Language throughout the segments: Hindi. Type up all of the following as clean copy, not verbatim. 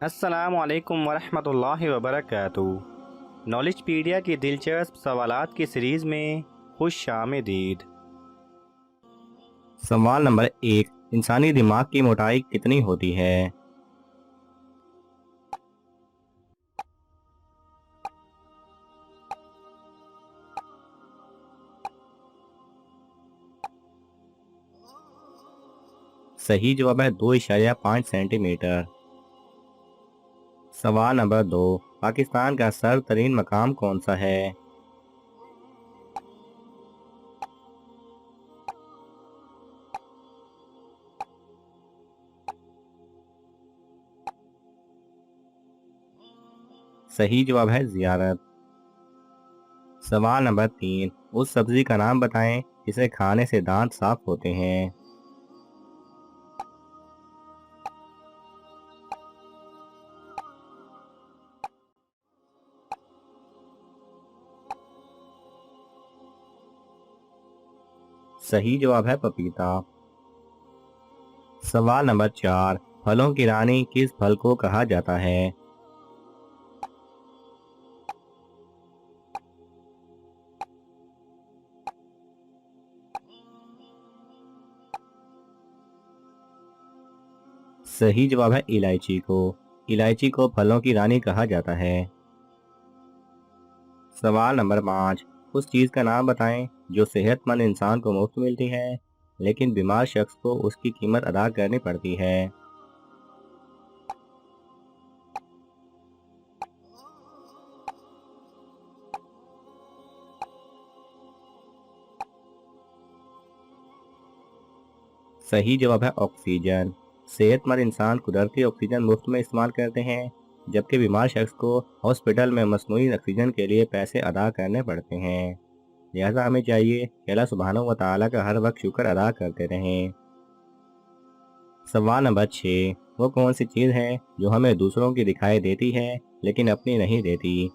अस्सलामु अलैकुम वरहमतुल्लाहि वबरकातुहू। नॉलेजपीडिया की दिलचस्प सवालात की सीरीज़ में खुश आमदीद। सवाल नंबर 1। इंसानी दिमाग की मोटाई कितनी होती है? सही जवाब है 2.5 सेंटीमीटर। सवाल नंबर 2। पाकिस्तान का सरतरीन मकाम कौन सा है? सही जवाब है ज़ियारत। सवाल नंबर 3। उस सब्जी का नाम बताएं जिसे खाने से दांत साफ होते हैं। सही जवाब है पपीता। सवाल नंबर 4। फलों की रानी किस फल को कहा जाता है? सही जवाब है इलायची को। इलायची को फलों की रानी कहा जाता है। सवाल नंबर 5। उस चीज़ का नाम बताएं जो सेहतमंद इंसान को मुफ्त मिलती है लेकिन बीमार शख्स को उसकी कीमत अदा करनी पड़ती है। सही जवाब है ऑक्सीजन। सेहतमंद इंसान कुदरती ऑक्सीजन मुफ्त में इस्तेमाल करते हैं जबकि बीमार शख्स को हॉस्पिटल में मसनूई ऑक्सीजन के लिए पैसे अदा करने पड़ते हैं। लिहाजा हमें चाहिए कि अल्लाह सुब्हानहू व तआला का हर वक्त शुक्र अदा करते रहें। सवाल नंबर 6। वो कौन सी चीज़ है जो हमें दूसरों की दिखाई देती है लेकिन अपनी नहीं देती?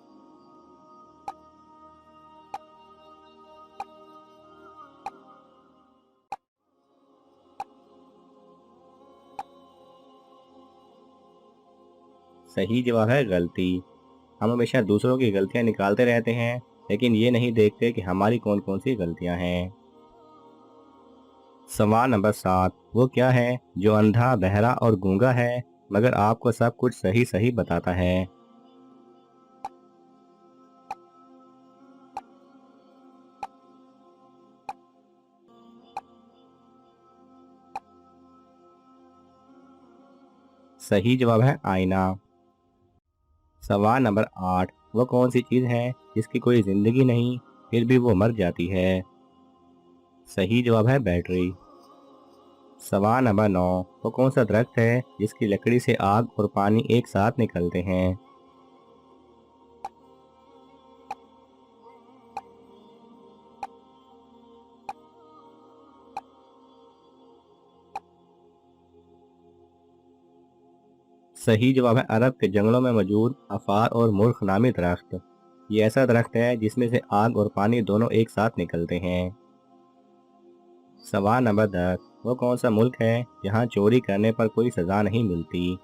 सही जवाब है गलती। हम हमेशा दूसरों की गलतियां निकालते रहते हैं लेकिन ये नहीं देखते कि हमारी कौन कौन सी गलतियां हैं। सवाल नंबर 7। वो क्या है जो अंधा, बहरा और गूंगा है मगर आपको सब कुछ सही सही बताता है? सही जवाब है आईना। सवाल नंबर 8। वो कौन सी चीज़ है जिसकी कोई जिंदगी नहीं फिर भी वो मर जाती है? सही जवाब है बैटरी। सवाल नंबर 9। वो कौन सा दरख्त है जिसकी लकड़ी से आग और पानी एक साथ निकलते हैं? सही जवाब है अरब के जंगलों में मौजूद अफार और मुर्ख नामी दरख्त। ये ऐसा दरख्त है जिसमें से आग और पानी दोनों एक साथ निकलते हैं। सवाल नंबर 10। वो कौन सा मुल्क है जहाँ चोरी करने पर कोई सजा नहीं मिलती?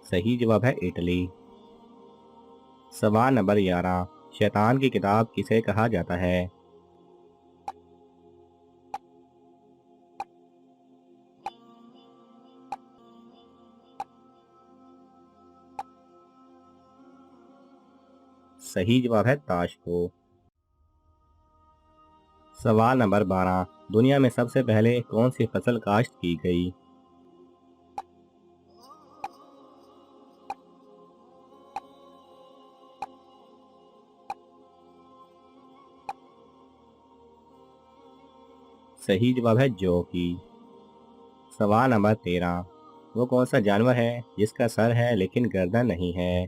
सही जवाब है इटली। सवाल नंबर 11। शैतान की किताब किसे कहा जाता है? सही जवाब है ताश को। सवाल नंबर 12। दुनिया में सबसे पहले कौन सी फसल काश्त की गई? सही जवाब है जौ की। सवाल नंबर 13। वो कौन सा जानवर है जिसका सर है लेकिन गर्दन नहीं है?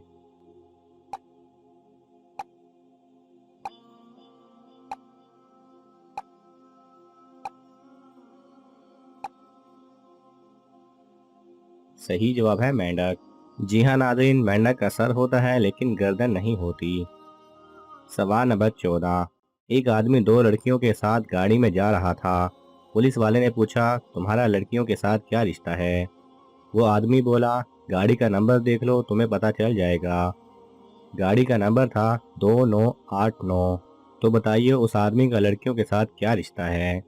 सही जवाब है मेंढक। जी हाँ नाज़रीन, मेंढक का सर होता है लेकिन गर्दन नहीं होती। सवाल नंबर 14। एक आदमी दो लड़कियों के साथ गाड़ी में जा रहा था। पुलिस वाले ने पूछा, तुम्हारा लड़कियों के साथ क्या रिश्ता है? वो आदमी बोला, गाड़ी का नंबर देख लो, तुम्हें पता चल जाएगा। गाड़ी का नंबर था 2989। तो बताइए उस आदमी का लड़कियों के साथ क्या रिश्ता है?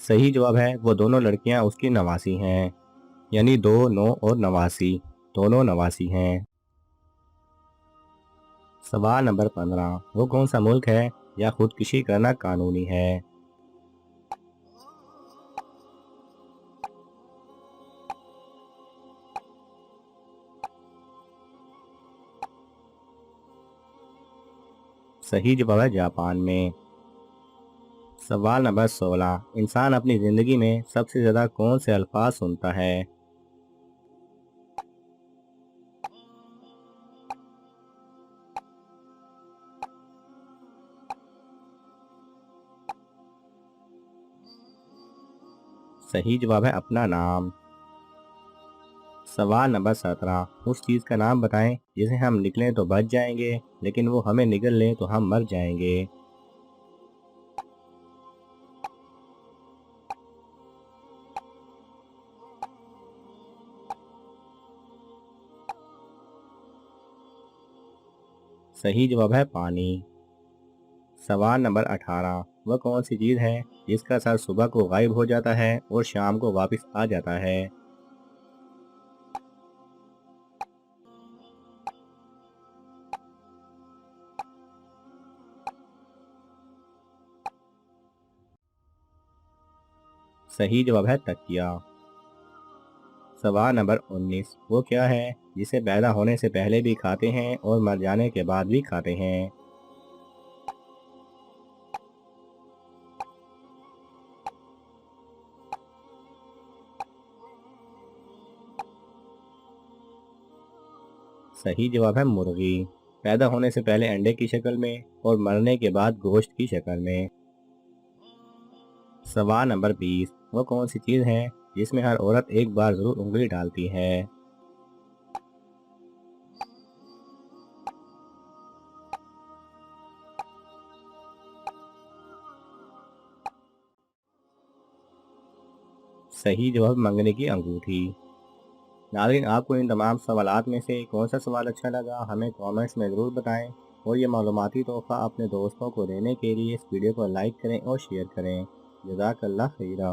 सही जवाब है, वो दोनों लड़कियां उसकी नवासी हैं। यानी 2, 9 और 89 दोनों नवासी हैं। सवाल नंबर 15। वो कौन सा मुल्क है या खुदकुशी करना कानूनी है? सही जवाब है जापान में। सवाल नंबर 16। इंसान अपनी जिंदगी में सबसे ज्यादा कौन से अल्फाज सुनता है? सही जवाब है अपना नाम। सवाल नंबर 17। उस चीज का नाम बताएं जिसे हम निकलें तो बच जाएंगे, लेकिन वो हमें निगल लें तो हम मर जाएंगे। सही जवाब है पानी। सवाल नंबर 18। वह कौन सी चीज है जिसका सर सुबह को गायब हो जाता है और शाम को वापस आ जाता है? सही जवाब है तकिया। सवाल नंबर 19। वो क्या है जिसे पैदा होने से पहले भी खाते हैं और मर जाने के बाद भी खाते हैं? सही जवाब है मुर्गी। पैदा होने से पहले अंडे की शक्ल में और मरने के बाद गोश्त की शक्ल में। सवाल नंबर 20। वो कौन सी चीज़ है जिसमें हर औरत एक बार जरूर उंगली डालती है? सही जवाब मंगने की अंगूठी। नाज़रीन, आपको इन तमाम सवालात में से कौन सा सवाल अच्छा लगा हमें कमेंट्स में ज़रूर बताएं, और ये मालूमाती तोहफ़ा अपने दोस्तों को देने के लिए इस वीडियो को लाइक करें और शेयर करें। जज़ाकल्लाह खैरा।